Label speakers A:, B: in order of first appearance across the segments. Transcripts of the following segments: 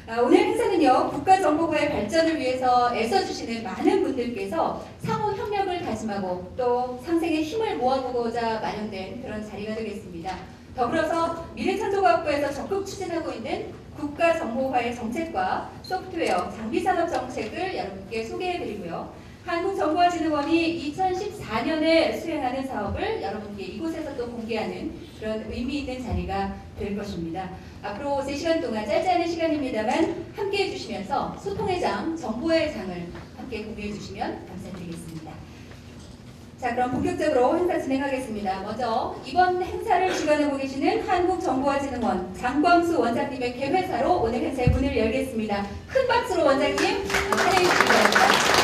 A: 오늘 행사는요, 국가정보과의 발전을 위해서 애써주시는 많은 분들께서 상호 협력을 다짐하고 또 상생의 힘을 모아보고자 마련된 그런 자리가 되겠습니다. 더불어서 미래창조과학부에서 적극 추진하고 있는 국가정보화의 정책과 소프트웨어, 장비산업 정책을 여러분께 소개해드리고요. 한국정보화진흥원이 2014년에 수행하는 사업을 여러분께 이곳에서 또 공개하는 그런 의미 있는 자리가 될 것입니다. 앞으로 3시간 동안 짧지 않은 시간입니다만 함께 해주시면서 소통의 장, 정보의 장을 함께 공유해 주시면 감사드리겠습니다. 자, 그럼 본격적으로 행사 진행하겠습니다. 먼저 이번 행사를 주관하고 계시는 한국정보화진흥원 장광수 원장님의 개회사로 오늘 행사의 문을 열겠습니다. 큰 박수로 원장님 환영해 주시기 바랍니다.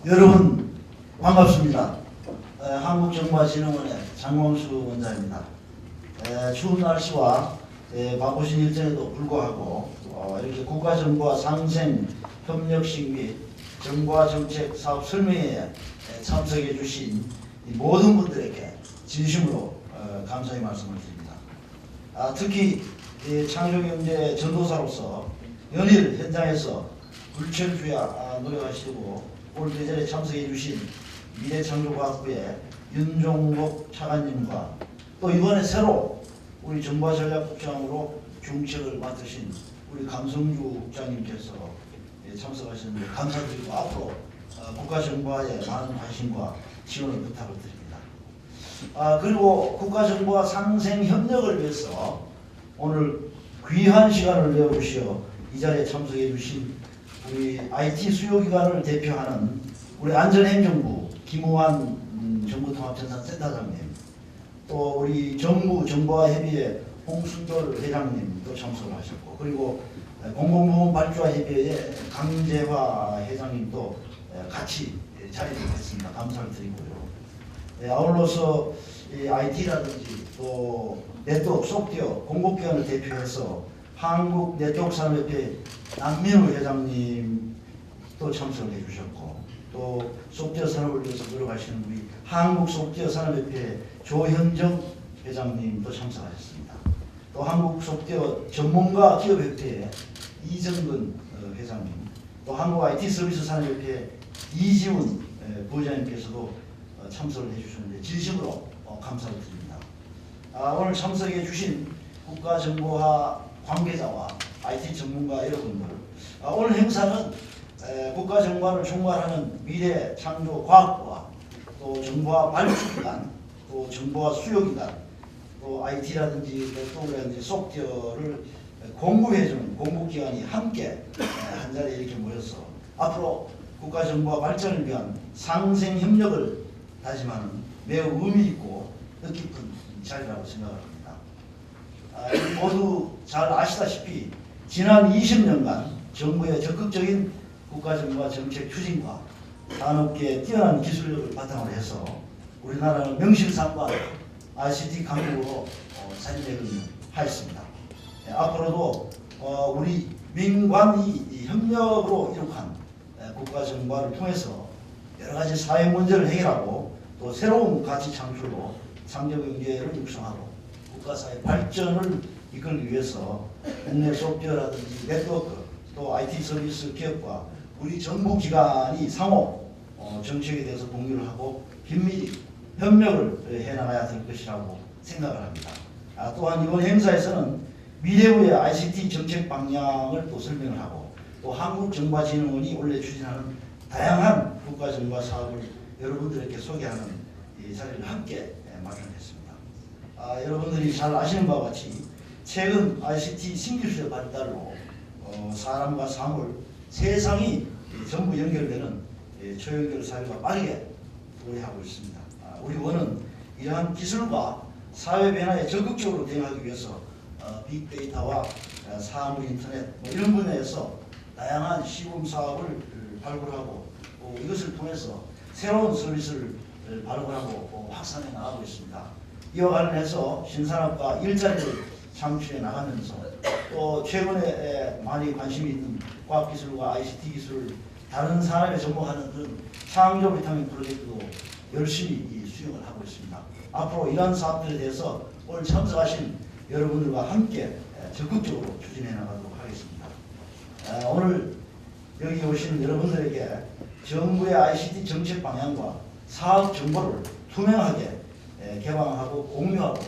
B: 여러분 반갑습니다. 한국정보화진흥원의 장광수 원장입니다. 추운 날씨와 바쁘신 일정에도 불구하고 이렇게 국가정보화 상생 협력식 및 정보화 정책 사업 설명회에 참석해 주신 모든 분들에게 진심으로 감사의 말씀을 드립니다. 특히 창조경제 전도사로서 연일 현장에서 불철주야 노력하시고 올 대전에 참석해 주신 미래창조과학부의 윤종록 차관님과 또 이번에 새로 우리 정보화전략국장으로 중책을 맡으신 우리 강성주 국장님께서 참석하셨는데 감사드리고 앞으로 국가정보화에 많은 관심과 지원을 부탁을 드립니다. 그리고 국가정보화 상생 협력을 위해서 오늘 귀한 시간을 내어주시어 이 자리에 참석해 주신 우리 IT 수요기관을 대표하는 우리 안전행정부 김우환 정보통합전산센터장님, 또 우리 정부 정보화협의회 홍순돌 회장님도 참석을 하셨고, 그리고 공공부문 발주화협의회의 강재화 회장님도 같이 자리를 했습니다. 감사를 드리고요. 아울러서 IT라든지 또 네트워크 소프트웨어 공급기관을 대표해서 한국네트워크산업협회 남민우 회장님도 참석을 해주셨고, 또 소프트웨어 산업을 위해서 노력하시는 우리 한국소프트웨어산업협회 조현정 회장님도 참석하셨습니다. 또 한국소프트웨어 전문가 기업협회의 이정근 회장님, 또 한국IT서비스산업협회 이지훈 부회장님께서도 참석을 해주셨는데 진심으로 감사를 드립니다. 오늘 참석해 주신 국가정보화 관계자와 IT 전문가 여러분들, 오늘 행사는 국가정보화를 총괄하는 미래창조과학부와 또 정보화 발주기관, 또 정보화 수요기관, 또 IT라든지 네트워크라든지 소프트웨어를 공급해주는 공급기관이 함께 한자리에 이렇게 모여서 앞으로 국가정보화 발전을 위한 상생협력을 다짐하는 매우 의미있고 뜻깊은 자리라고 생각을 합니다. 모두 잘 아시다시피 지난 20년간 정부의 적극적인 국가정보화 정책 추진과 산업계의 뛰어난 기술력을 바탕으로 해서 우리나라는 명실상부한 ICT 강국으로 자리매김하였습니다. 앞으로도 우리 민관이 협력으로 이룩한 국가정보화를 통해서 여러 가지 사회 문제를 해결하고 또 새로운 가치 창출로 상업경제를 육성하고 국가사회 발전을 이끌기 위해서 국내 소프트웨어라든지 네트워크 또 IT 서비스 기업과 우리 정부기관이 상호 정책에 대해서 공유를 하고 긴밀히 협력을 해나가야 될 것이라고 생각을 합니다. 또한 이번 행사에서는 미래의 ICT 정책 방향을 또 설명을 하고 또 한국정보화진흥원이 원래 추진하는 다양한 국가정보화 사업을 여러분들에게 소개하는 이 자리를 함께 마련했습니다. 여러분들이 잘 아시는 바와 같이 최근 ICT 신기술의 발달로 사람과 사물, 세상이 전부 연결되는 초연결 사회가 빠르게 도래하고 있습니다. 우리 원은 이러한 기술과 사회 변화에 적극적으로 대응하기 위해서 빅데이터와 사물 인터넷 이런 분야에서 다양한 시범 사업을 발굴하고 이것을 통해서 새로운 서비스를 발굴하고 확산해 나가고 있습니다. 이와 관련해서 신산업과 일자리를 창출해 나가면서 또 최근에 많이 관심이 있는 과학기술과 ICT 기술을 다른 산업에 접목하는 그런 창조 비타민 프로젝트도 열심히 수행을 하고 있습니다. 앞으로 이러한 사업들에 대해서 오늘 참석하신 여러분들과 함께 적극적으로 추진해 나가도록 하겠습니다. 오늘 여기 오신 여러분들에게 정부의 ICT 정책 방향과 사업 정보를 투명하게 개방하고 공유하고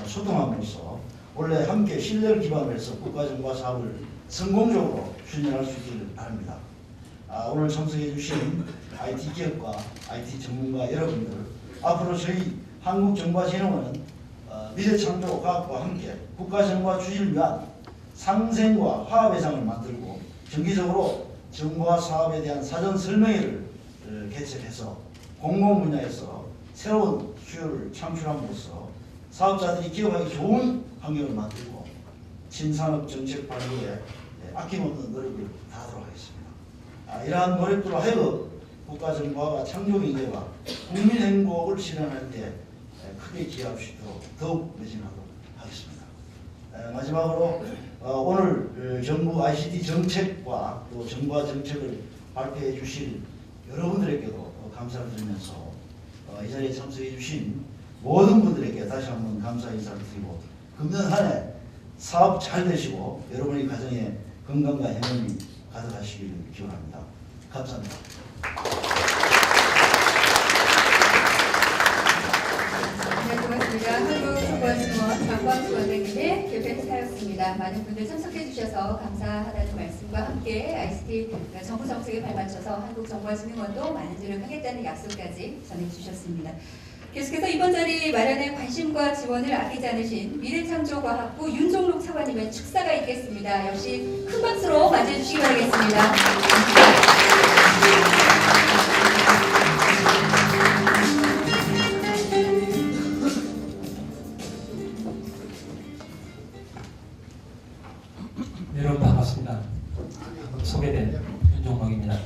B: 소통함으로써 원래 함께 신뢰를 기반으로 해서 국가정보화 사업을 성공적으로 추진할 수 있기를 바랍니다. 오늘 참석해 주신 IT 기업과 IT 전문가 여러분들, 앞으로 저희 한국정보화진흥원은 미래창조과학과 함께 국가정보화 추진을 위한 상생과 화합회장을 만들고 정기적으로 정보화 사업에 대한 사전 설명회를 개최해서 공공 분야에서 새로운 수요를 창출함으로써 사업자들이 기업하기 좋은 환경을 만들고 신산업 정책 발굴에 아낌없는 노력을 다하도록 하겠습니다. 이러한 노력으로 하여금 국가정보화가 창조경제와 국민행복을 실현할 때 크게 기여할 수 있도록 더욱 매진하도록 하겠습니다. 마지막으로 오늘 정부 ICT 정책과 또 정보화 정책을 발표해 주실 여러분들에게도 감사를 드리면서 이 자리에 참석해 주신 모든 분들에게 다시 한번 감사 인사를 드리고 금년 한 해 사업 잘 되시고 여러분의 가정에 건강과 행운이 가득하시길 기원합니다. 감사합니다.
A: 네, 고맙습니다. 한국정보화진흥원 장광수 원장님의 개별 행사였습니다. 많은 분들 참석해 주셔서 감사하다는 말씀과 함께 ICT 정부 정책에 발맞춰서 한국정보화진흥원도 많은 노력하겠다는 약속까지 전해주셨습니다. 계속해서 이번 자리 마련에 관심과 지원을 아끼지 않으신 미래창조과학부 윤종록 차관님의 축사가 있겠습니다. 역시 큰 박수로 맞이해주시기 바라겠습니다.
C: 여러분 반갑습니다. 소개된 윤종록입니다.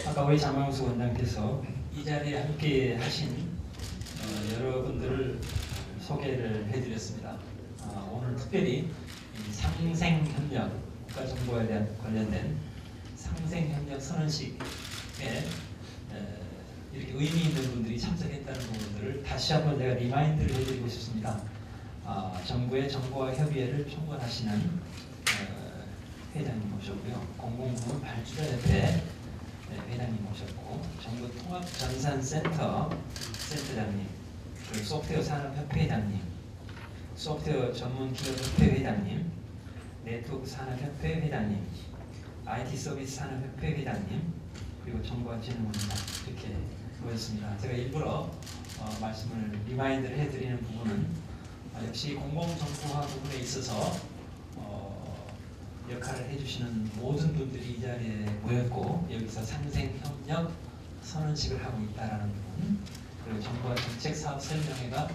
C: 아까 우리 장광수 원장께서 이 자리에 함께 하신 여러분들을 소개를 해드렸습니다. 오늘 특별히 상생협력, 국가정보에 대한 관련된 상생협력 선언식에 이렇게 의미 있는 분들이 참석했다는 부분들을 다시 한번 제가 리마인드를 해드리고 싶습니다. 정부의 정보화 협의회를 총괄하시는 회장님 모셨고요. 공공부문 발주자협회 회장님 모셨고, 정부 통합전산센터 센터장님, 그리고 소프트웨어 산업협회 회장님, 소프트웨어 전문기업협회 회장님, 네트워크 산업협회 회장님, IT 서비스 산업협회 회장님, 그리고 정보화진흥원입니다. 이렇게 모였습니다. 제가 일부러 말씀을 리마인드를 해드리는 부분은 역시 공공정보화 부분에 있어서 역할을 해주시는 모든 분들이 이 자리에 모였고, 여기서 상생협력 선언식을 하고 있다는 부분, 그리고 정부와 정책 사업 설명회가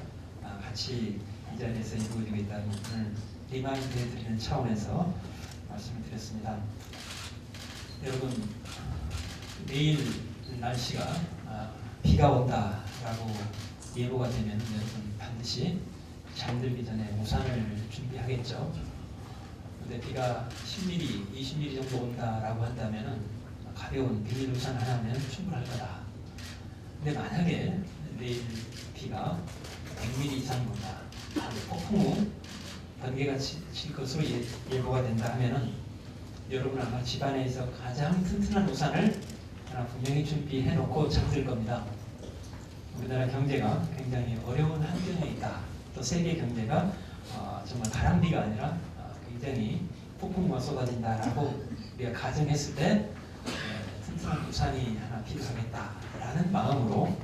C: 같이 이 자리에서 이루어지고 있다는 부분을 리마인드 해드리는 차원에서 말씀을 드렸습니다. 여러분, 내일 날씨가 비가 온다라고 예보가 되면 여러분 반드시 잠들기 전에 우산을 준비하겠죠. 근데 비가 10mm, 20mm 정도 온다라고 한다면 가벼운 비닐 우산 하나면 충분할 거다. 근데 만약에 내일 비가 100mm 이상 온다, 폭풍 후 번개가 칠 것으로 예보가 된다 하면은 여러분 아마 집안에서 가장 튼튼한 우산을 하나 분명히 준비해 놓고 잠들 겁니다. 우리나라 경제가 굉장히 어려운 환경에 있다. 또 세계 경제가 정말 바람비가 아니라 굉장히 폭풍우가 쏟아진다라고 우리가 가정했을 때 튼튼한 우산이 하나 필요하겠다라는 마음으로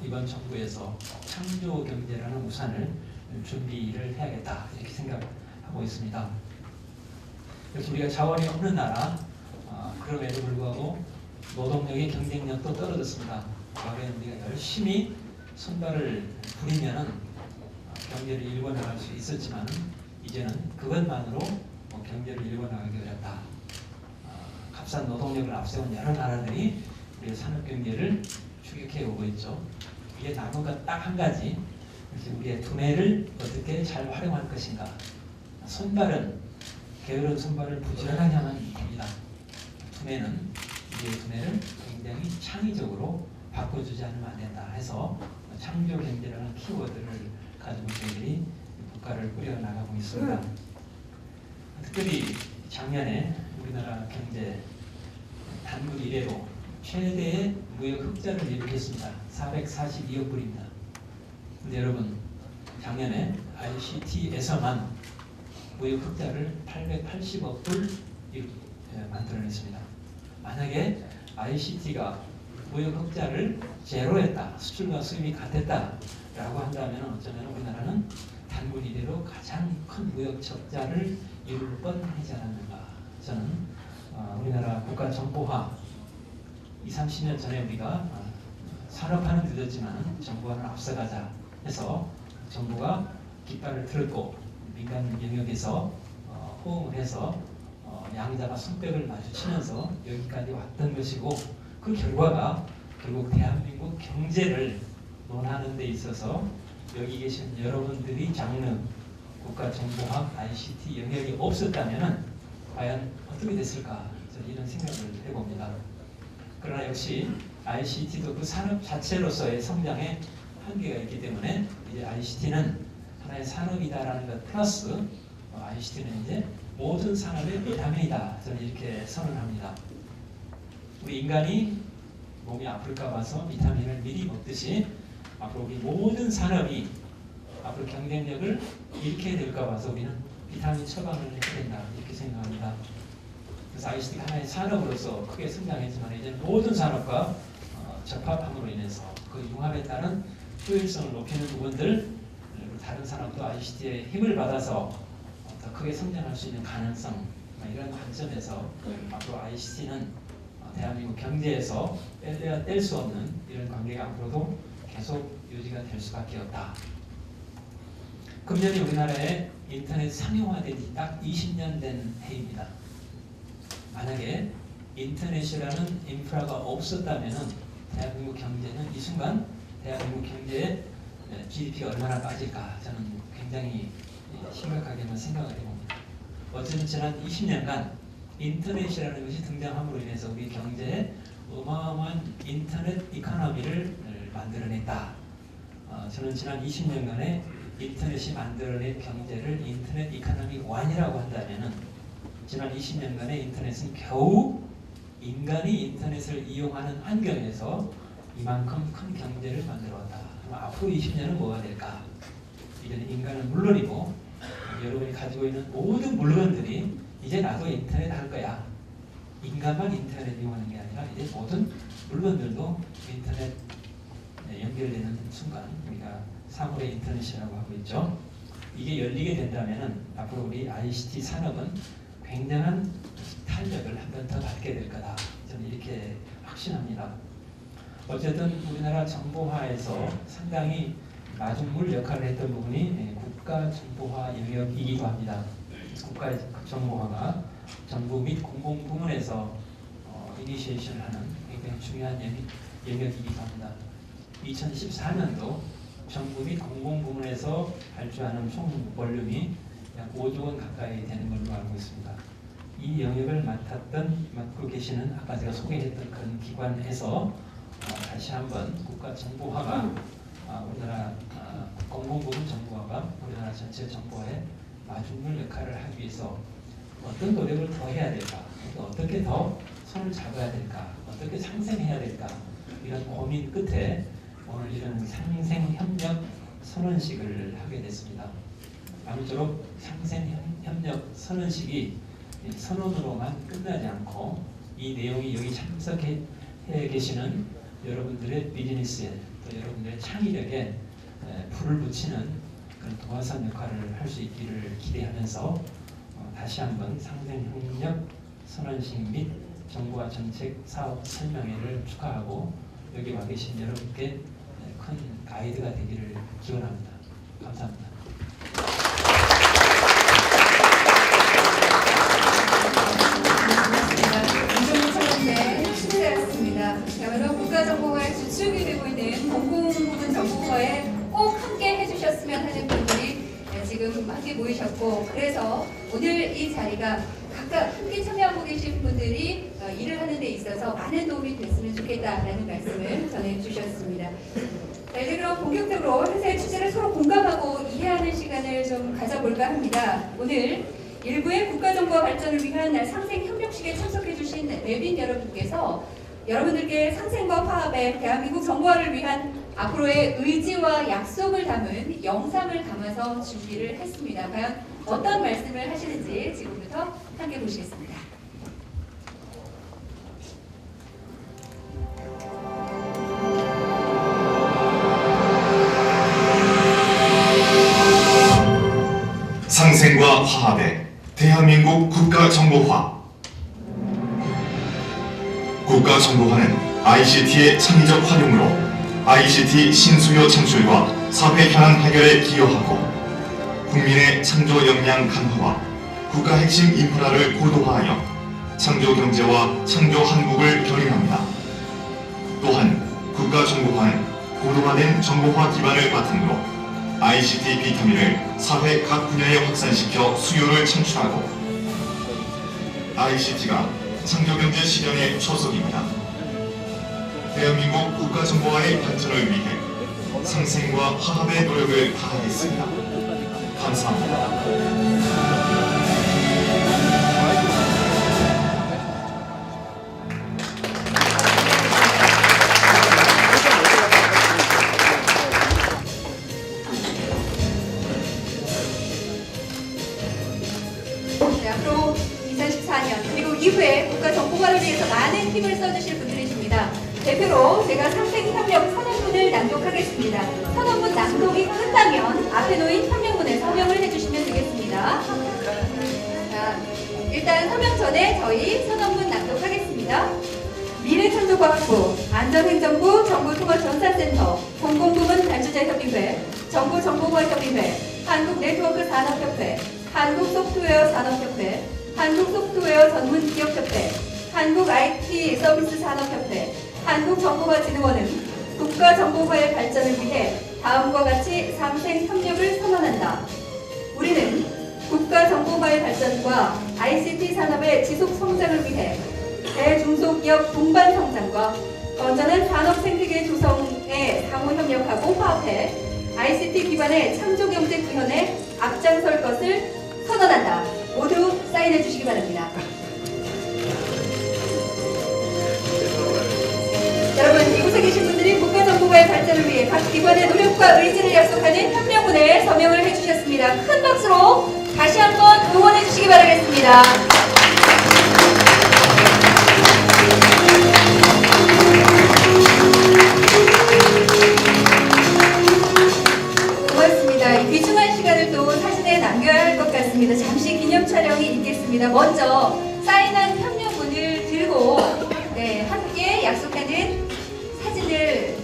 C: 이번 정부에서 창조 경제라는 우산을 준비를 해야겠다 이렇게 생각하고 있습니다. 그래서 우리가 자원이 없는 나라, 그럼에도 불구하고 노동력의 경쟁력도 떨어졌습니다. 과거에 우리가 열심히 손발을 부리면은 경제를 일궈 나갈 수 있었지만 이제는 그것만으로 경제를 일궈 나가기 어렵다. 값싼 노동력을 앞세운 여러 나라들이 우리의 산업 경제를 추격해 오고 있죠. 이게 남은 건 딱 한 가지. 우리의 두뇌를 어떻게 잘 활용할 것인가. 손발은 게으른 손발을 부지런하게 하면 됩니다. 두뇌는 우리의 두뇌를 굉장히 굉장히 창의적으로 바꿔주지 않으면 안 된다 해서 창조 경제라는 키워드를 가지고 저희들이 국가를 꾸려나가고 있습니다. 특별히 작년에 우리나라 경제 단군 이래로 최대의 무역 흑자를 이룩했습니다. 442억 불입니다. 근데 여러분 작년에 ICT에서만 무역 흑자를 880억 불 만들어냈습니다. 만약에 ICT가 무역 흑자를 제로했다, 수출과 수입이 같았다라고 한다면 어쩌면 우리나라는 단군 이래로 가장 큰 무역 적자를 이룰 뻔하지 않았는가. 저는 우리나라 국가 정보화 20-30년 전에 우리가 산업화는 늦었지만 정보화는 앞서가자 해서 정부가 깃발을 들었고 민간 영역에서 호응을 해서 양자가 손뼉을 마주치면서 여기까지 왔던 것이고 그 결과가 결국 대한민국 경제를 논하는 데 있어서 여기 계신 여러분들이 장르 국가정보학 ICT 영역이 없었다면 과연 어떻게 됐을까 저는 이런 생각을 해봅니다. 그러나 역시 ICT도 그 산업 자체로서의 성장에 한계가 있기 때문에 이제 ICT는 하나의 산업이다라는 것 플러스 ICT는 이제 모든 산업의 비타민이다. 저는 이렇게 선언합니다. 우리 인간이 몸이 아플까 봐서 비타민을 미리 먹듯이 앞으로 우리 모든 산업이 앞으로 경쟁력을 잃게 될까 봐서 우리는 비타민 처방을 해야 된다. 이렇게 생각합니다. 그래서 ICT가 하나의 산업으로서 크게 성장했지만 이제 모든 산업과 접합함으로 인해서 그 융합에 따른 효율성을 높이는 부분들 다른 산업도 ICT의 힘을 받아서 더 크게 성장할 수 있는 가능성 이런 관점에서 앞으로 ICT는 대한민국 경제에서 뗄래야 뗄 수 없는 이런 관계가 앞으로도 계속 유지가 될 수밖에 없다. 금년이 우리나라의 인터넷 상용화된 지 딱 20년 된 해입니다. 만약에 인터넷이라는 인프라가 없었다면 대한민국 경제는 이 순간 대한민국 경제의 GDP가 얼마나 빠질까 저는 굉장히 심각하게만 생각을 해봅니다. 어쨌든 지난 20년간 인터넷이라는 것이 등장함으로 인해서 우리 경제에 어마어마한 인터넷 이코노미를 만들어냈다. 저는 지난 20년간의 인터넷이 만들어낸 경제를 인터넷 이코노미 1이라고 한다면 지난 20년간의 인터넷은 겨우 인간이 인터넷을 이용하는 환경에서 이만큼 큰 경제를 만들어왔다. 그럼 앞으로 20년은 뭐가 될까? 이제는 인간은 물론이고 여러분이 가지고 있는 모든 물건들이 이제 나도 인터넷 할 거야. 인간만 인터넷 이용하는 게 아니라 이제 모든 물건들도 인터넷 연결되는 순간 우리가 사물의 인터넷이라고 하고 있죠. 이게 열리게 된다면 앞으로 우리 ICT 산업은 굉장한 탄력을 한 번 더 받게 될 거다. 저는 이렇게 확신합니다. 어쨌든 우리나라 정보화에서 상당히 마중물 역할을 했던 부분이 국가정보화 영역이기도 합니다. 국가정보화가 정부 및 공공부문에서 이니시에이션을 하는 굉장히 중요한 영역이기도 합니다. 2014년도 정부 및 공공부문에서 발주하는 총 볼륨이 약 5조 원 가까이 되는 걸로 알고 있습니다. 이 영역을 맡고 계시는 아까 제가 소개했던 그런 기관에서 다시 한번 국가정보화가 우리나라 공공부문 정보화가 우리나라 전체 정보화에 마중물 역할을 하기 위해서 어떤 노력을 더 해야 될까, 어떻게 더 손을 잡아야 될까, 어떻게 상생해야 될까 이런 고민 끝에 오늘 이런 상생협력 선언식을 하게 됐습니다. 아무쪼록 상생협력 선언식이 선언으로만 끝나지 않고 이 내용이 여기 참석해 계시는 여러분들의 비즈니스에 또 여러분들의 창의력에 불을 붙이는 그런 도화선 역할을 할 수 있기를 기대하면서 다시 한번 상생협력 선언식 및 정부와 정책 사업 설명회를 축하하고 여기 와 계신 여러분께 큰 가이드가 되기를 기원합니다. 감사합니다.
A: 그야말로 국가정보화의 주축이 되고 있는 공공부문 정보화에 꼭 함께 해주셨으면 하는 분들이 지금 함께 모이셨고, 그래서 오늘 이 자리가 각각 함께 참여하고 계신 분들이 일을 하는 데 있어서 많은 도움이 됐으면 좋겠다. 있다라는 말씀을 전해주셨습니다. 자, 이제 그럼 본격적으로 행사의 취지를 서로 공감하고 이해하는 시간을 좀 가져볼까 합니다. 오늘 일부의 국가정보화 발전을 위한 상생협력식에 참석해주신 내빈 여러분께서 여러분들께 상생과 화합의 대한민국 정보화를 위한 앞으로의 의지와 약속을 담은 영상을 담아서 준비를 했습니다. 과연 어떤 말씀을 하시는지 지금부터 함께 보시겠습니다.
D: 상생과 화합의 대한민국 국가정보화. 국가정보화는 ICT의 창의적 활용으로 ICT 신수요 창출과 사회 현안 해결에 기여하고 국민의 창조 역량 강화와 국가 핵심 인프라를 고도화하여 창조 경제와 창조 한국을 견인합니다. 또한 국가정보화는 고도화된 정보화 기반을 바탕으로 ICT 비타민을 사회 각 분야에 확산시켜 수요를 창출하고 ICT가 창조경제 실현의 초석입니다. 대한민국 국가정보화의 발전을 위해 상생과 화합의 노력을 다하겠습니다. 감사합니다.
A: 네, 앞으로 2014년 그리고 이후에 국가정보화를 위해서 많은 힘을 써주실 분들이십니다. 대표로 제가 상생협력 선언문을 낭독하겠습니다. 선언문 낭독이 끝나면 앞에 놓인 서명문에 서명을 해주시면 되겠습니다. 자, 일단 서명 전에 저희 선언문 낭독하겠습니다. 미래창조과학부, 안전행정부 정보통합전산센터, 공공부문 발주자협의회, 정보정보화협의회, 한국네트워크산업협회, 한국소프트웨어산업협회, 한국소프트웨어 전문기업협회, 한국-IT-서비스산업협회, 한국정보화진흥원은 국가정보화의 발전을 위해 다음과 같이 상생협력을 선언한다. 우리는 국가정보화의 발전과 ICT 산업의 지속 성장을 위해 대중소기업 동반 성장과 건전한 산업 생태계 조성에 상호협력하고 화합해 ICT 기반의 창조경제 구현에 앞장설 것을 선언한다. 모두 사인해 주시기 바랍니다. 여러분, 이곳에 계신 분들이 국가정보화의 발전을 위해 각 기관의 노력과 의지를 약속하는 협력문에 서명을 해주셨습니다. 큰 박수로 다시 한번 응원해 주시기 바라겠습니다. 고맙습니다. 이 귀중한 시간을 또 사진에 남겨야 할 것 같습니다. 잠시 기념 촬영이 있겠습니다. 먼저 사인한 협력문을 들고 함께 약속하는 사진을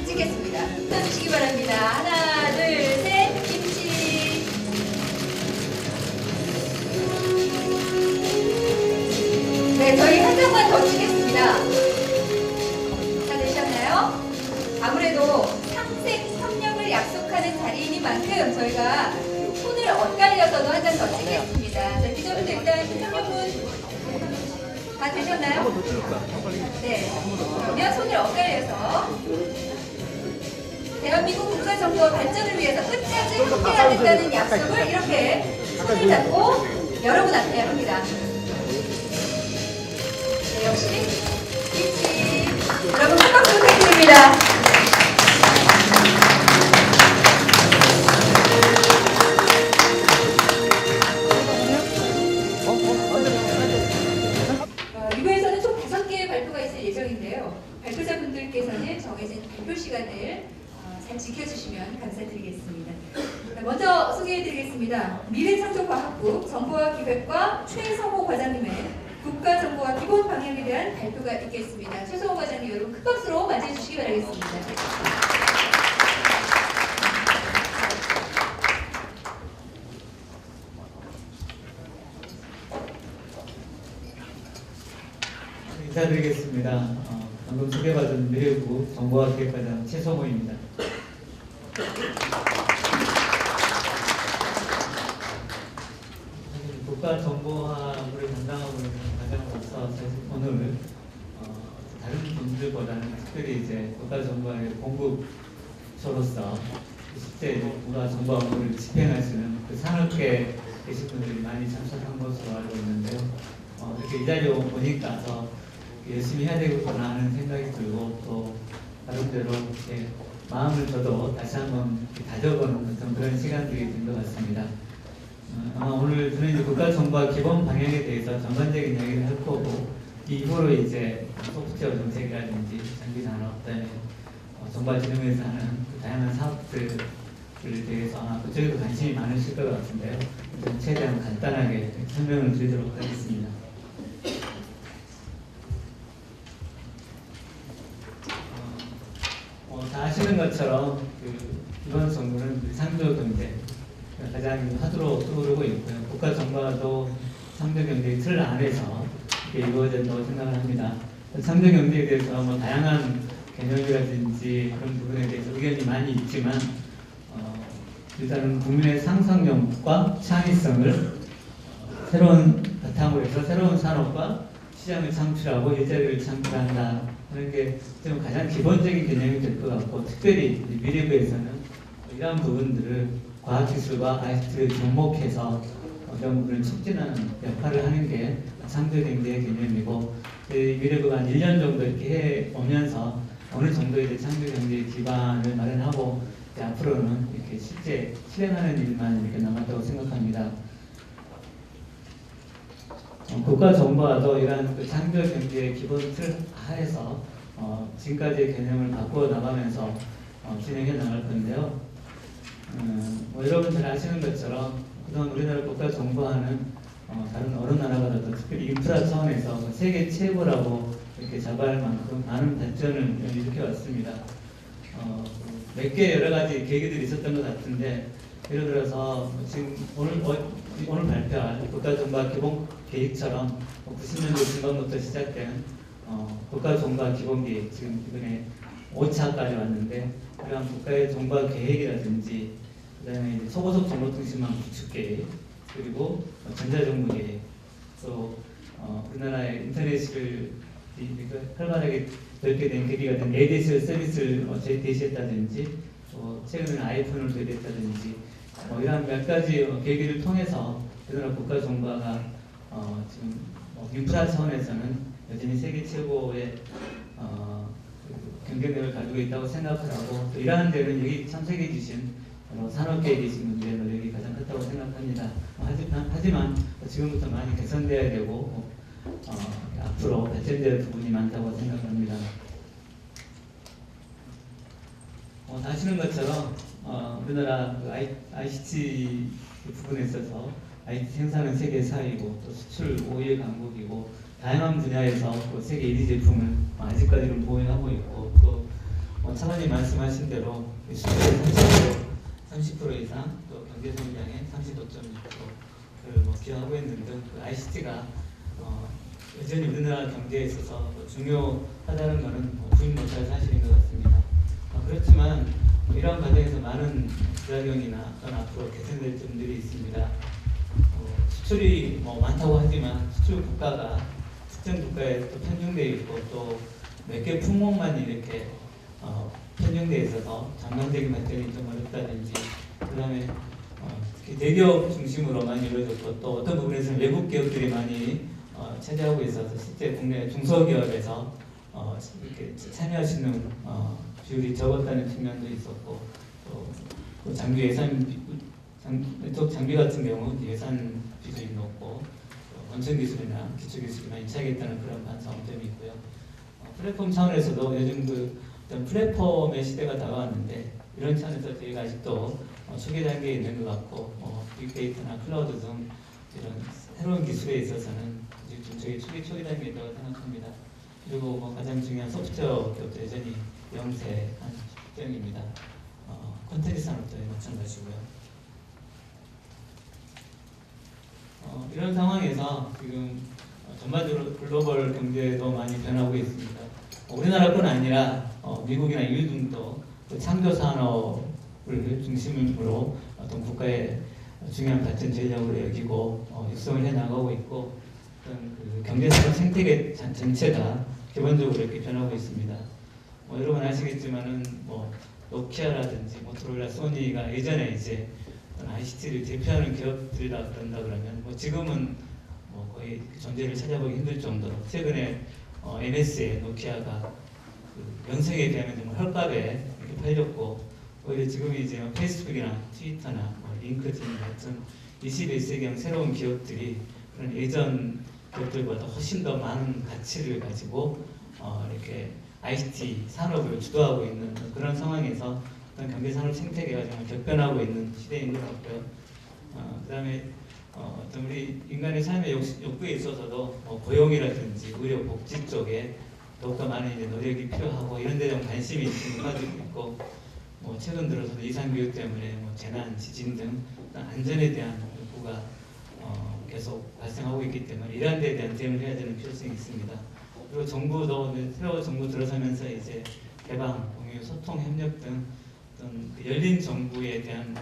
A: 찍겠습니다. 써주시기 바랍니다. 하나, 둘, 셋, 김치. 네, 저희 한 장만 더 찍겠습니다. 다 되셨나요? 아무래도 상생협력을 약속하는 자리이니만큼 저희가 손을 엇갈려서도 한 장 더 찍겠습니다. 자, 기존부터 일단 협력문 다 되셨나요? 네. 그러면 손을 엇갈려서 대한민국 국가정보화 발전을 위해서 끝까지 함께해야 된다는 약속을 이렇게 손을 잡고 여러분 앞에 합니다. 네, 역시 일치. 여러분 큰 박수 부탁드립니다. 이부에서는 총 5개의 발표가 있을 예정인데요. 발표자분들께서는 정해진 발표 시간을 잘 지켜주시면 감사드리겠습니다. 먼저 소개해드리겠습니다. 미래창조과학부 정보화기획과 최성호 과장님의 국가정보화 기본 방향에 대한 발표가 있겠습니다. 최성호 과장님 여러분 큰 박수로 맞이해주시기 바라겠습니다.
E: 인사드리겠습니다. 방금 소개받은 미래부 정보화기획과장 최성호입니다. 국가정보화부를 담당하고 있는 과장으로서 오늘 다른 분들 분들보다는 특별히 이제 국가정보의 공급처로서 실제 국가정보 업무를 집행하시는 그 산업계에 계신 분들이 많이 참석한 것으로 알고 있는데요. 이렇게 이 자리에 보니까 더 열심히 해야 되겠구나 하는 생각이 들고 또 나름대로 이렇게 마음을 저도 다시 한번 다져보는 어떤 그런 시간들이 된 것 같습니다. 아마 오늘 저는 이제 국가정보화 기본 방향에 대해서 전반적인 이야기를 할 거고 이후로 이제 소프트웨어 정책이라든지 장비 산업, 그다음에 정보진흥에서 하는 그 다양한 사업들을 대해서 아마 그쪽에도 관심이 많으실 것 같은데요. 최대한 간단하게 설명을 드리도록 하겠습니다. 다 아시는 것처럼 이번 정부는 상조 경제 가장 화두로 떠오르고 있고요. 국가 정부와도 상조 경제의 틀 안에서 이렇게 이루어진다고 생각을 합니다. 상조 경제에 대해서 뭐 다양한 개념이라든지 그런 부분에 대해서 의견이 많이 있지만 일단은 국민의 상상력과 창의성을 새로운 바탕으로 해서 새로운 산업과 시장을 창출하고 일자리를 창출한다 하는 게 좀 가장 기본적인 개념이 될 것 같고 특별히 미래부에서는 이러한 부분들을 과학기술과 ICT를 접목해서 이런 부분을 촉진하는 역할을 하는 게 창조경제의 개념이고 미래부가 한 1년 정도 이렇게 해오면서 어느 정도 이제 창조경제의 기반을 마련하고 이제 앞으로는 이렇게 실제 실행하는 일만 이렇게 남았다고 생각합니다. 국가정보와도 이러한 그 창조경제의 기본 틀 하에서 지금까지의 개념을 바꾸어 나가면서 진행해 나갈 건데요. 여러분 잘 아시는 것처럼 그동안 우리나라 국가정보화는 다른 어느 나라보다도 특별히 인프라 차원에서 세계 최고라고 이렇게 자부할 만큼 많은 발전을 일으켜왔습니다. 몇 개 여러 가지 계기들이 있었던 것 같은데 예를 들어서 지금 오늘 발표할 국가정보화 기본 계획처럼 90년대 중반부터 시작된 국가정보화 기본계획 지금 이번에 5차까지 왔는데 그런 국가의 정보화 계획이라든지 그다음에 이제 초고속 정보통신망 구축 계획 그리고 전자정부 계획 또 우리나라의 인터넷을 활발하게 넓게 된 계기가 된 ADSL 서비스를 제시했다든지 최근에는 아이폰을 도입했다든지 이러한 몇 가지 계기를 통해서 우리나라 국가정보화가 지금 인프라 차원에서는 여전히 세계 최고의 경쟁력을 가지고 있다고 생각을 하고 또 이러한 데는 여기 참석해 주신 산업계에 계신 분들의 노력이 가장 컸다고 생각합니다. 하지만 지금부터 많이 개선되어야 되고 앞으로 발전될 부분이 많다고 생각합니다. 다 아시는 것처럼 우리나라 그 ICT 부분에 있어서 IT 생산은 세계 4위고 또 수출 5위 강국이고 다양한 분야에서 세계 1위 제품을 아직까지는 보유하고 있고 또 차관님 말씀하신 대로 수출의 30% 이상 또 경제 성장의 35.6%를 기여하고 있는 등 ICT가 여전히 우리나라 경제에 있어서 중요하다는 것은 부인 못할 사실인 것 같습니다. 그렇지만 이러한 과정에서 많은 부작용이나 또는 앞으로 개선될 점들이 있습니다. 수출이 많다고 하지만 수출 국가가 특정 국가에 또 편중되어 있고 또 몇 개 품목만 이렇게 편중되어 있어서 장관적인 발전이 좀 어렵다든지 그 다음에 대기업 중심으로만 이루어졌고 또 어떤 부분에서는 외국 기업들이 많이 차지하고 있어서 실제 국내 중소기업에서 이렇게 참여할 수 있는 비율이 적었다는 측면도 있었고 또 장비 같은 경우 예산 비중이 높고 원천 기술이나 기초 기술이 많이 차이겠다는 그런 반성점이 있고요. 플랫폼 차원에서도 요즘 어떤 플랫폼의 시대가 다가왔는데 이런 차원에서 저희가 아직도 초기 단계에 있는 것 같고 빅데이터나 클라우드 등 이런 새로운 기술에 있어서는 지금 저희 초기 단계에 있다고 생각합니다. 그리고 가장 중요한 소프트웨어 기업도 여전히 영세한 시점입니다. 콘텐츠 산업도 마찬가지고요. 이런 상황에서 지금 전반적으로 글로벌 경제도 많이 변하고 있습니다. 우리나라뿐 아니라 미국이나 EU 등도 창조 산업을 중심으로 어떤 국가의 중요한 발전 전략으로 여기고 육성을 해 나가고 있고 어떤 그 경제 산업 생태계 전체가 기본적으로 이렇게 변하고 있습니다. 여러분 아시겠지만은 노키아라든지 모토로라, 소니가 예전에 이제 ICT를 대표하는 기업들이라 그런다 그러면 지금은 거의 존재를 찾아보기 힘들 정도로 최근에 NS의 노키아가 그 명성에 비하면 정말 헐값에 이렇게 팔렸고 오히려 지금 이제 페이스북이나 트위터나 링크드인 같은 21세기형 새로운 기업들이 그런 예전 기업들보다 훨씬 더 많은 가치를 가지고 이렇게 ICT 산업을 주도하고 있는 그런 상황에서 어떤 경제 산업 생태계가 정말 격변하고 있는 시대인 것 같고요. 그다음에 어떤 우리 인간의 삶의 욕구에 있어서도 고용이라든지 의료 복지 쪽에 더욱더 많은 이제 노력이 필요하고 이런 데 좀 관심이 가지고 있고 최근 들어서도 이상교육 때문에 재난, 지진 등 안전에 대한 욕구가 계속 발생하고 있기 때문에 이러한 데에 대한 대응을 해야 되는 필요성이 있습니다. 그리고 정부도 새로운 정부 들어서면서 이제 개방, 공유, 소통, 협력 등 어떤 그 열린 정부에 대한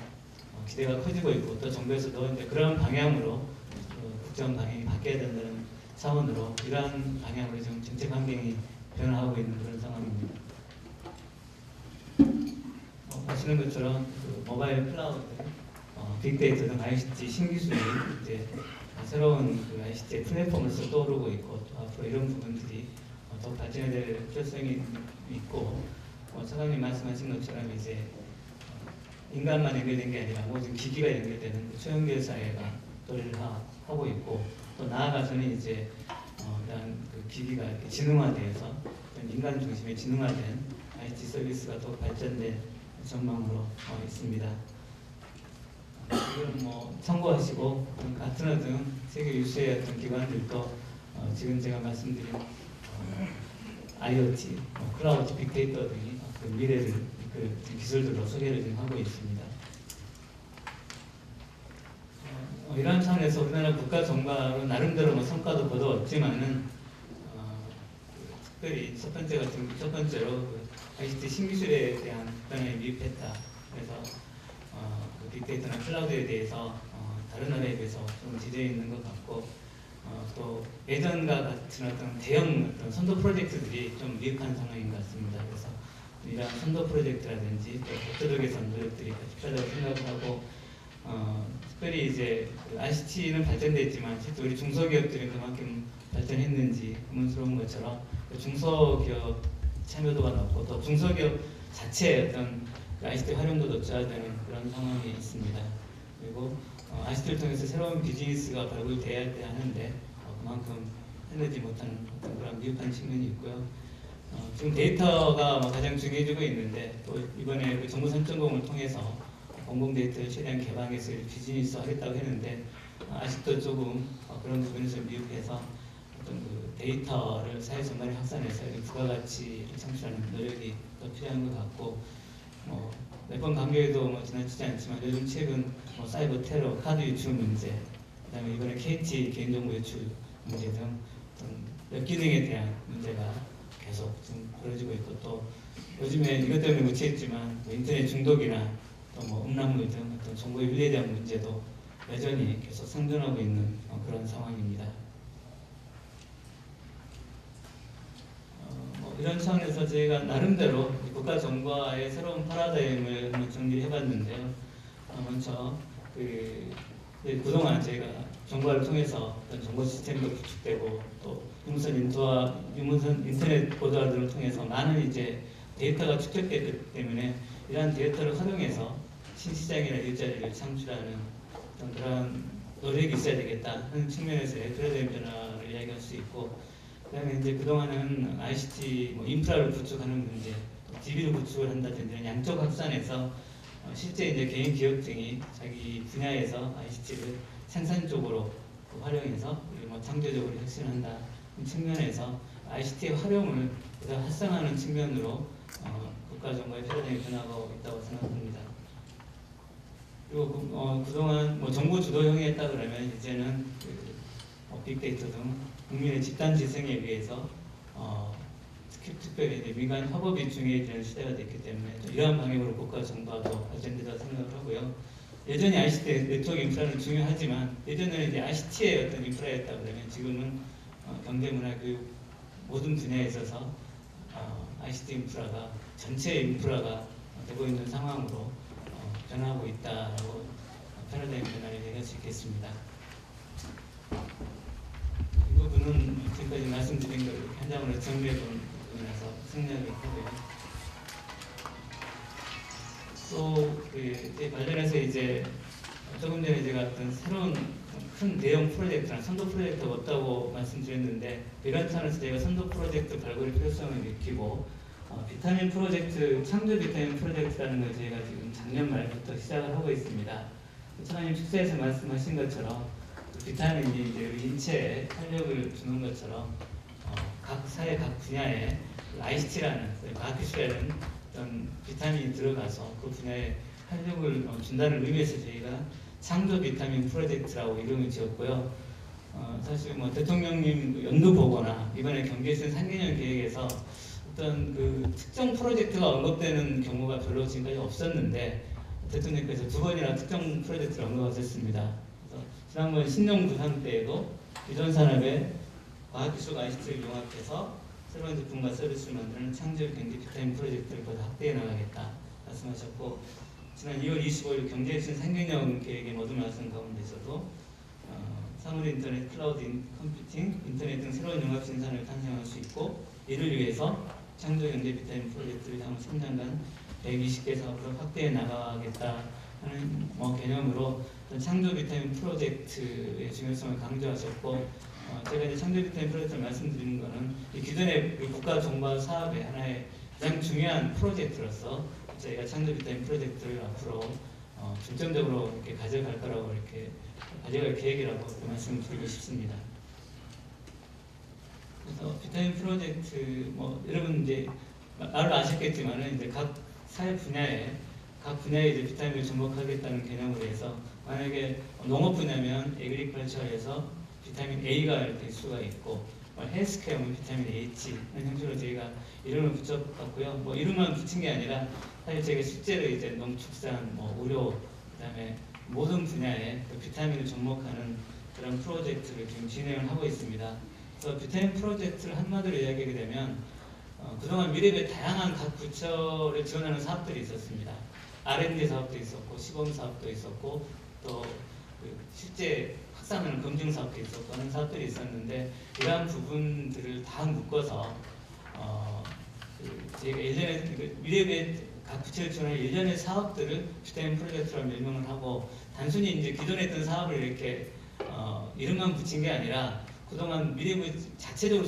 E: 기대가 커지고 있고 또 정부에서도 이제 그런 방향으로 국정 방향이 바뀌어야 된다는 차원으로 이러한 방향으로 지금 정책 환경이 변화하고 있는 그런 상황입니다. 아시는 것처럼 그 모바일 클라우드, 빅데이터 등 ICT 신기술이 이제 새로운 그 ICT의 플랫폼으로서 떠오르고 있고 또 앞으로 이런 부분들이 더 발전해야 될 필요성이 있고 차관님 말씀하신 것처럼 이제 인간만 연결된 게 아니라 모든 기기가 연결되는 그 초연결 사회가 도래를 하고 있고 또 나아가서는 이제 이런 그 기기가 이렇게 지능화되어서 인간 중심의 지능화된 ICT 서비스가 더 발전된 전망으로 있습니다. 지금 참고하시고 가트너 등 세계 유수의 어떤 기관들도 지금 제가 말씀드린 IoT, 클라우드, 빅데이터 등이 그 미래를 그 기술들로 소개를 지금 하고 있습니다. 이러한 차원에서 우리나라 국가 정가로 나름대로 성과도 거두었지만은 특별히 첫 번째로 그 ICT 신기술에 대한 변화에 미흡했다. 그래서 그 빅데이터나 클라우드에 대해서 다른 나라에 비해서 좀 뒤져 있는 것 같고 또 예전과 같은 어떤 대형 어떤 선도 프로젝트들이 좀 미흡한 상황인 것 같습니다. 그래서 이런 선도 프로젝트라든지 또 법제도 개선 노력들이 필요하다고 생각을 하고 특별히 이제 그 ICT는 발전됐지만 실제 우리 중소기업들은 그만큼 발전했는지 의문스러운 것처럼 그 중소기업 참여도가 높고 또 중소기업 자체의 어떤 그 ICT 활용도도 저하되는 그런 상황이 있습니다. 그리고 ICT를 통해서 새로운 비즈니스가 발굴돼야 하는데 그만큼 해내지 못하는 어떤 그런 미흡한 측면이 있고요. 지금 데이터가 가장 중요해지고 있는데 또 이번에 그 정부 3.0을 통해서 공공 데이터를 최대한 개방해서 비즈니스 하겠다고 했는데 아직도 조금 그런 부분에서 미흡해서 어떤 그 데이터를 사회 전반에 확산해서 부가가치를 창출하는 노력이 더 필요한 것 같고 몇 번 강조해도 지나치지 않지만 요즘 최근 사이버 테러, 카드 유출 문제, 그다음에 이번에 KT 개인정보 유출 문제 등 어떤 기능에 대한 문제가 계속 지금 벌어지고 있고 또 요즘에 이것 때문에 무치했지만 인터넷 중독이나 또 음란물 등 어떤 정보의 윤리에 대한 문제도 여전히 계속 상존하고 있는 그런 상황입니다. 이런 차원에서 저희가 나름대로 국가 정과의 새로운 파라다임을 정리를 해봤는데요. 먼저 그동안 저희가 정과를 통해서 어떤 정보 시스템도 구축되고 또 유무선 인터넷 보도를 통해서 많은 이제 데이터가 축적됐기 때문에 이러한 데이터를 활용해서 신시장이나 일자리를 창출하는 어떤 그런 노력이 있어야 되겠다 하는 측면에서의 패러다임 변화를 이야기할 수 있고 그다음에 이제 그동안은 ICT 인프라를 구축하는 문제, DB를 구축을 한다든지 이런 양적 확산에서 실제 이제 개인 기업 등이 자기 분야에서 ICT를 생산적으로 활용해서 창조적으로 혁신한다 측면에서 ICT의 활용을 활성화하는 측면으로 국가 정보의 패러다임이 변화하고 있다고 생각합니다. 그리고 그동안 정부 주도형이 했다 그러면 이제는 빅데이터 등 국민의 집단 지성에 의해서 특별히 민간 협업이 중요해지는 시대가 됐기 때문에 이러한 방향으로 국가 정부도 발전되다고 생각을 하고요. 예전에 ICT 네트워크 인프라는 중요하지만 예전에는 이제 ICT의 어떤 인프라였다 그러면 지금은 경제, 문화, 교육 모든 분야에 있어서 ICT 인프라가 전체 인프라가 되고 있는 상황으로 변하고 있다라고 패러다임 변화를 얘기할 수 있겠습니다. 이 부분은 지금까지 말씀드린 걸 현장으로 정리해 본 부분이라서 생략을 하고요. 또 관련해서 이제 조금 전에 제가 어떤 새로운 큰 대형 프로젝트나 선도 프로젝트가 없다고 말씀드렸는데 이런 차원에서 저희가 선도 프로젝트 발굴의 필요성을 느끼고 비타민 프로젝트, 창조 비타민 프로젝트라는 걸 저희가 지금 작년 말부터 시작을 하고 있습니다. 차관님 축사에서 말씀하신 것처럼 비타민이 이제 우리 인체에 활력을 주는 것처럼 각 사회 각 분야에 ICT라는 과학기술이라는 어떤 비타민이 들어가서 그 분야에 활력을 준다는 의미에서 저희가 창조 비타민 프로젝트라고 이름을 지었고요. 사실 뭐 대통령님 연구 보고나 이번에 경제신 3개년 계획에서 어떤 그 특정 프로젝트가 언급되는 경우가 별로 지금까지 없었는데 대통령께서 2번이나 특정 프로젝트를 언급하셨습니다. 그래서 지난번 신정부상 때에도 기존 산업의 과학기술과 ICT를 융합해서 새로운 제품과 서비스를 만드는 창조 경제 비타민 프로젝트를 보다 확대해 나가겠다 말씀하셨고, 지난 2월 25일 경제혁신 3개년 계획의 모든 말씀 가운데서도 사물 인터넷, 클라우드 컴퓨팅, 인터넷 등 새로운 융합 생산을 탄생할 수 있고, 이를 위해서 창조 경제 비타민 프로젝트를 향후 3년간 120개 사업으로 확대해 나가겠다 하는 개념으로 창조 비타민 프로젝트의 중요성을 강조하셨고, 제가 이제 창조 비타민 프로젝트를 말씀드리는 것은 기존의 국가 정보 사업의 하나의 가장 중요한 프로젝트로서 저희가 창조 비타민 프로젝트를 앞으로 중점적으로 이렇게 가져갈 거라고 이렇게 가져갈 계획이라고 말씀드리고 싶습니다. 그래서 비타민 프로젝트 여러분 이제 나를 아셨겠지만은 이제 각 사회 분야에 이제 비타민을 접목하겠다는 개념으로 해서 만약에 농업 분야면 에그리컬처에서 비타민 A가 될 수가 있고 헬스케어면 비타민 H 이런 형식으로 저희가 이름을 붙여봤고요. 이름만 붙인 게 아니라 사실 저희가 실제로 이제 농축산, 의료, 그다음에 모든 분야에 그 비타민을 접목하는 그런 프로젝트를 지금 진행을 하고 있습니다. 그래서 비타민 프로젝트를 한마디로 이야기하게 되면 그동안 미래의 다양한 각 부처를 지원하는 사업들이 있었습니다. R&D 사업도 있었고 시범 사업도 있었고 또 실제 확산하는 검증 사업도 있었고 하는 사업들이 있었는데, 이러한 부분들을 다 묶어서 저희가 예전에 미래의 각 부처를 지원하는 예전의 사업들을 비타민 프로젝트로 명명을 하고, 단순히 이제 기존에 했던 사업을 이렇게 이름만 붙인 게 아니라 그동안 미래부 자체적으로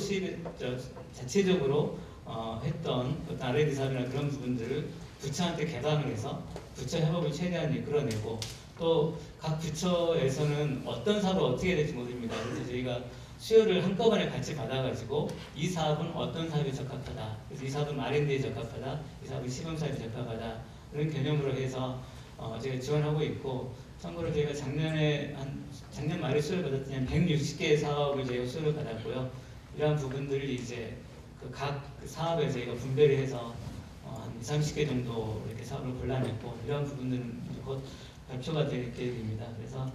E: 했던 어떤 R&D 사업이나 그런 부분들을 부처한테 개방을 해서 부처 협업을 최대한 이끌어내고, 또 각 부처에서는 어떤 사업을 어떻게 해야 될지 모릅니다. 그래서 저희가 수요를 한꺼번에 같이 받아가지고 이 사업은 어떤 사업에 적합하다, 그래서 이 사업은 R&D에 적합하다, 이 사업은 시범 사업에 적합하다, 그런 개념으로 해서 제가 지원하고 있고, 참고로 저희가 작년 말에 수요를 받았더니 160개의 사업을 저희가 수요를 받았고요. 이러한 부분들을 이제 각 사업에 저희가 분배를 해서 한 30개 정도 이렇게 사업을 골라냈고, 이러한 부분들은 곧 발표가 될 계획입니다. 그래서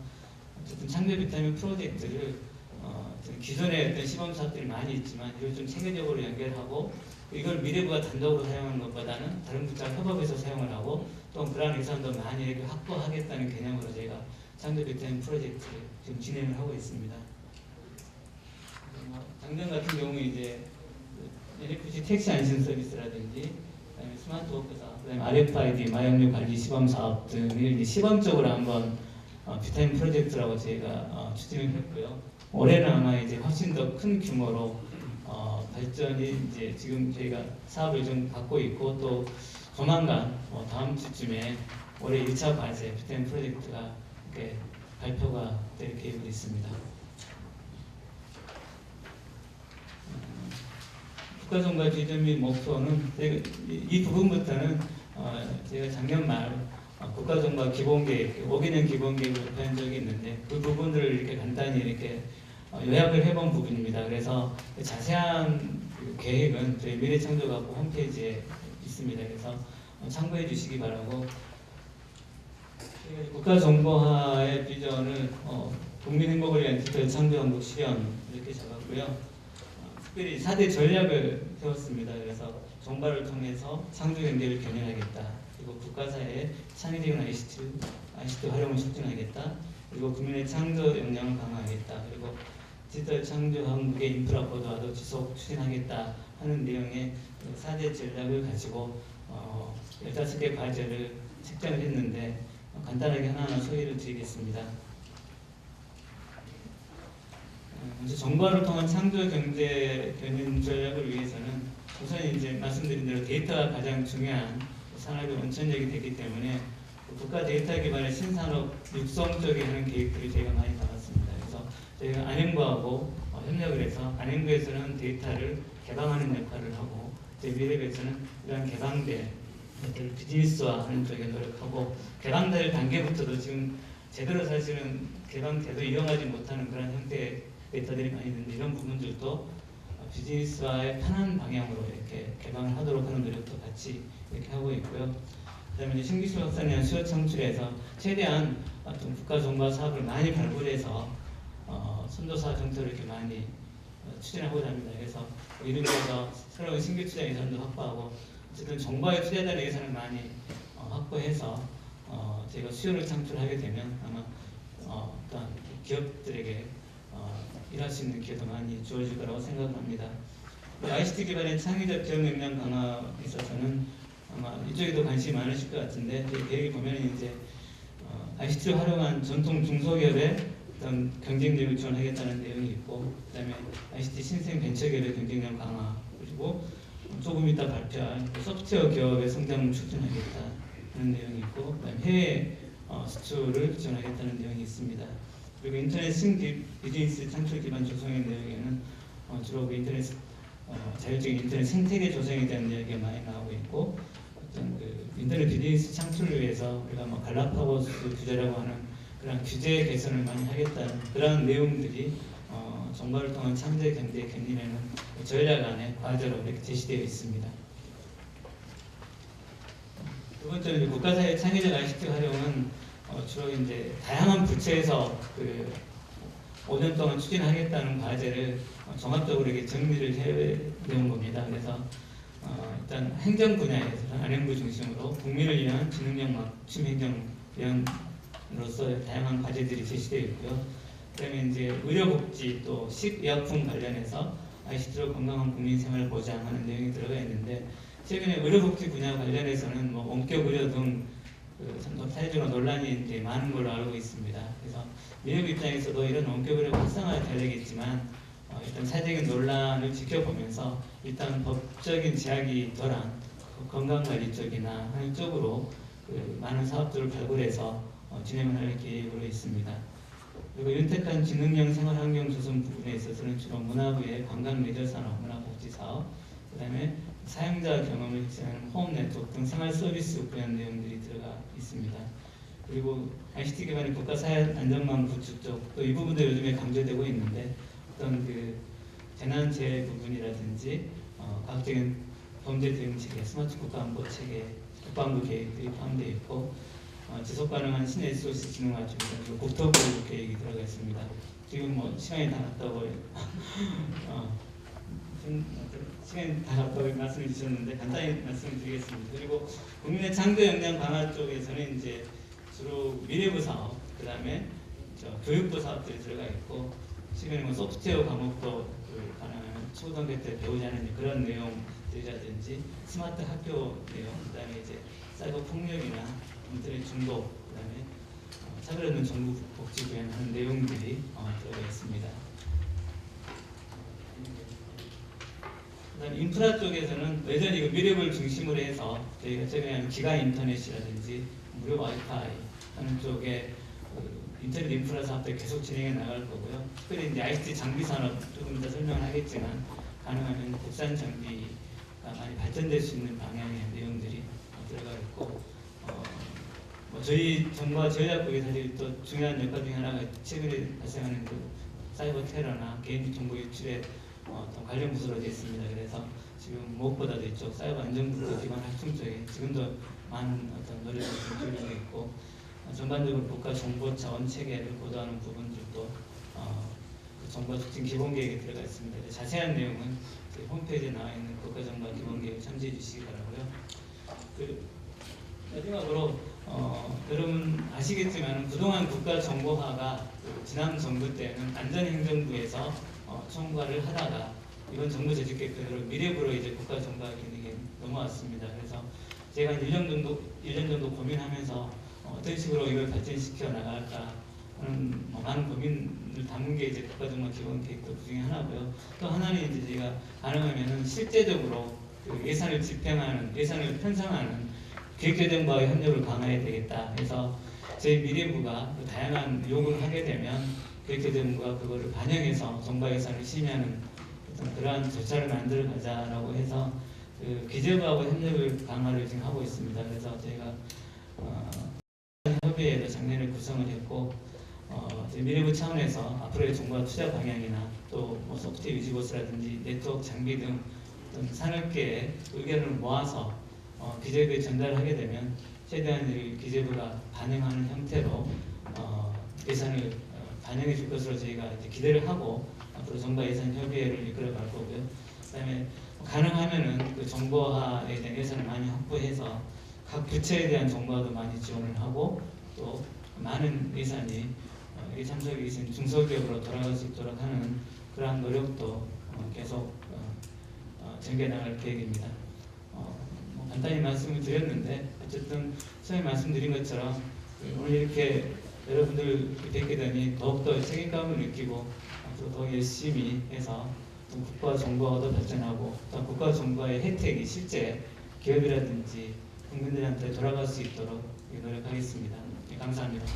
E: 어쨌든 창조 비타민 프로젝트를 기존에 어떤 시범 사업들이 많이 있지만 이걸 좀 체계적으로 연결하고, 이걸 미래부가 단독으로 사용하는 것보다는 다른 부처와 협업해서 사용을 하고, 또 그러한 예산도 많이 이렇게 확보하겠다는 개념으로 저희가 창조 비타민 프로젝트를 지금 진행을 하고 있습니다. 작년 같은 경우 이제 NFC 택시 안심 서비스라든지 그다음에 스마트 워크사, 그다음에 RFID 마약류 관리 시범 사업 등을 이제 시범적으로 한번 비타민 프로젝트라고 저희가 추진을 했고요. 올해는 아마 이제 훨씬 더 큰 규모로 발전이 이제 지금 저희가 사업을 좀 갖고 있고, 또 조만간 다음 주쯤에 올해 1차 과제 비타민 프로젝트가 이렇게 발표가 될 계획이 있습니다. 국가정보화 기준 및 목표는 이 부분부터는 제가 작년 말 국가정보화 기본계획, 5개년 기본계획을 발표한 적이 있는데 그 부분들을 이렇게 간단히 이렇게 요약을 해본 부분입니다. 그래서 자세한 계획은 저희 미래창조과학부 홈페이지에 있습니다. 그래서 참고해 주시기 바라고, 국가정보화의 비전을 국민 행복을 위한 디지털 창조 한국 실현 이렇게 잡았고요. 특별히 4대 전략을 세웠습니다. 그래서 정발을 통해서 창조 경제를 견인하겠다. 그리고 국가사회의 창의적인 ICT 활용을 촉진하겠다. 그리고 국민의 창조 역량을 강화하겠다. 그리고 디지털 창조 한국의 인프라 고도화도 지속 추진하겠다 하는 내용의 4대 전략을 가지고 15개 과제를 책정을 했는데 간단하게 하나하나 소개를 드리겠습니다. 먼저 정보화를 통한 창조 경제 견인 전략을 위해서는 우선 이제 말씀드린 대로 데이터가 가장 중요한 산업의 원천력이 되기 때문에 국가 데이터 기반의 신산업 육성 쪽에 하는 계획들을 저희가 많이 나왔습니다. 그래서 저희가 안행부하고 협력을 해서 안행부에서는 데이터를 개방하는 역할을 하고 저희 미래부에서는 이러한 개방된 것들을 비즈니스화하는 쪽에 노력하고 개방될 단계부터도 지금 제대로 사실은 개방돼도 이용하지 못하는 그런 형태의 데이터들이 많이 있는데 이런 부분들도 비즈니스화의 편한 방향으로 이렇게 개방을 하도록 하는 노력도 같이 이렇게 하고 있고요. 그다음에 신기술 확산에 대한 수요 창출에서 최대한 어떤 국가 정보화 사업을 많이 발굴해서 선도사 정책을 이렇게 많이 추진하고자 합니다. 그래서 이런 데서 새로운 신규 투자 예산도 확보하고 어쨌든 정보화에 투자되는 예산을 많이 확보해서 저희가 수요를 창출하게 되면 아마 어떤 기업들에게 일할 수 있는 기회도 많이 주어질 거라고 생각합니다. ICT 기반의 창의적 기업 역량 강화에 있어서는 아마 이쪽에도 관심이 많으실 것 같은데 저희 계획에 보면 이제 ICT를 활용한 전통 중소기업의 어떤 경쟁력을 지원하겠다는 내용이 있고 그다음에 ICT 신생 벤처기업의 경쟁력 강화 그리고 조금 이따 발표할 소프트웨어 기업의 성장을 촉진하겠다는 내용이 있고 그다음에 해외 수출을 지원하겠다는 내용이 있습니다. 그리고 인터넷 비즈니스 창출 기반 조성의 내용에는 주로 그 인터넷 자율적인 인터넷 생태계 조성에 대한 이야기가 많이 나오고 있고 어떤 그 인터넷 비즈니스 창출을 위해서 우리가 뭐 갈라파고스 규제라고 하는 그런 규제 개선을 많이 하겠다는 그런 내용들이 정보를 통한 창조 경제 견인에는 전략 안에 과제로 이렇게 제시되어 있습니다. 두 번째는 국가사회 창의적 ICT 활용은 주로 이제 다양한 부처에서 그 5년 동안 추진하겠다는 과제를 종합적으로 이렇게 정리를 해놓은 겁니다. 그래서 일단 행정 분야에서는 안행부 중심으로 국민을 위한 지능력 맞춤 행정위원으로서 다양한 과제들이 제시되어 있고요. 그다음에 이제 의료복지 또 식의약품 관련해서 ICT로 건강한 국민 생활을 보장하는 내용이 들어가 있는데 최근에 의료복지 분야 관련해서는 뭐 원격 의료 등 사회적으로 논란이 이제 많은 걸로 알고 있습니다. 그래서 미래부 입장에서도 이런 원격 의료가 활성화돼야 되겠지만 일단 사회적인 논란을 지켜보면서 일단 법적인 제약이 덜한 건강관리 쪽이나 하는 쪽으로 그 많은 사업들을 발굴해서 진행을 할 계획으로 있습니다. 그리고 윤택한 지능형 생활환경 조성 부분에 있어서는 주로 문화부의 관광 레저 산업, 문화복지 사업, 그다음에 사용자 경험을 획득하는 홈 네트워크 등 생활 서비스 관련 내용들이 들어가 있습니다. 그리고 ICT 기반의 국가 사회 안전망 구축 쪽 또 이 부분도 요즘에 강조되고 있는데 어떤 그 재난재해 부분이라든지 과학적인 범죄 대응 체계, 스마트 국가안보 체계, 국방부 계획들이 포함되어 있고 지속 가능한 신의 리소스 진흥 맞춤 국토부 계획이 들어가 있습니다. 지금 뭐 시간이 다 갔다고 시간이 다 갔다고 말씀해 주셨는데 간단히 말씀드리겠습니다. 그리고 국민의 창조 역량 강화 쪽에서는 이제 주로 미래부 사업, 그 다음에 교육부 사업들이 들어가 있고 최근에 뭐 소프트웨어 과목도 가능한 초등학교 때 배우지 않은 그런 내용들이라든지 스마트 학교 내용, 그 다음에 이제 사이버 폭력이나 인터넷 중독, 그 다음에 차별없는 정부 복지 구현하는 내용들이 들어가 있습니다. 그다음 인프라 쪽에서는 여전히 미래부를 중심으로 해서 저희가 최근에 기가 인터넷이라든지 무료 와이파이 하는 쪽에 인터넷 인프라 사업들 계속 진행해 나갈 거고요. 특별히 이제 ICT 장비 산업 조금 이따 설명을 하겠지만 가능하면 국산 장비가 많이 발전될 수 있는 방향의 내용들이 들어가 있고 저희 정부와 전략국이 사실 또 중요한 역할 중에 하나가 최근에 발생하는 그 사이버 테러나 개인 정보 유출에 관련 부서로 되어 있습니다. 그래서 지금 무엇보다도 이쪽 사이버 안전부터 기반 활동 쪽에 지금도 많은 어떤 노력을 기울이고 있고 전반적으로 국가 정보 자원 체계를 보도하는 부분들도 정부가 추진 기본계획에 들어가 있습니다. 자세한 내용은 저희 홈페이지에 나와 있는 국가정부와 기본계획 참조해 주시기 바라고요. 마지막으로 여러분 아시겠지만 그동안 국가정보화가 지난 정부 때는 안전행정부에서 총괄을 하다가 이번 정부 재직계 그대로 미래부로 이제 국가정보화 기능이 넘어왔습니다. 그래서 제가 한 1년 정도 고민하면서 어떤 식으로 이걸 발전시켜 나갈까 하는 많은 고민을 담은 게 이제 국가정보화 기본계획도 그 중에 하나고요. 또 하나는 이제 제가 가능하면은 실제적으로 그 예산을 집행하는, 예산을 편성하는 기획재정부와의 협력을 강화해야 되겠다. 그래서 저희 미래부가 그 다양한 요구를 하게 되면 기획재정부가 그거를 반영해서 정부 예산을 심의하는 어떤 그러한 절차를 만들어 가자라고 해서 그 기재부하고 협력을 강화를 지금 하고 있습니다. 그래서 저희가 협의회도 작년에 구성을 했고 저희 미래부 차원에서 앞으로의 정부와 투자 방향이나 또뭐 소프트웨어 유지보수라든지 네트워크 장비 등 어떤 산업계의 의견을 모아서 기재부에 전달하게 되면 최대한 기재부가 반영하는 형태로 예산을 반영해 줄 것으로 저희가 이제 기대를 하고 앞으로 정부 예산 협의회를 이끌어갈 거고요. 그다음에 가능하면은 그 정보화에 대한 예산을 많이 확보해서 각 부처에 대한 정보화도 많이 지원을 하고 또 많은 예산이 이 참석이 있은 중소기업으로 돌아갈 수 있도록 하는 그러한 노력도 계속 전개 나갈 계획입니다. 간단히 말씀을 드렸는데 어쨌든 처음에 말씀드린 것처럼 오늘 이렇게 여러분들 뵙게 되니 더욱더 책임감을 느끼고 앞으로 더 열심히 해서 국가 정보화도 발전하고 또 국가 정보화의 혜택이 실제 기업이라든지 국민들한테 돌아갈 수 있도록 노력하겠습니다. 감사합니다.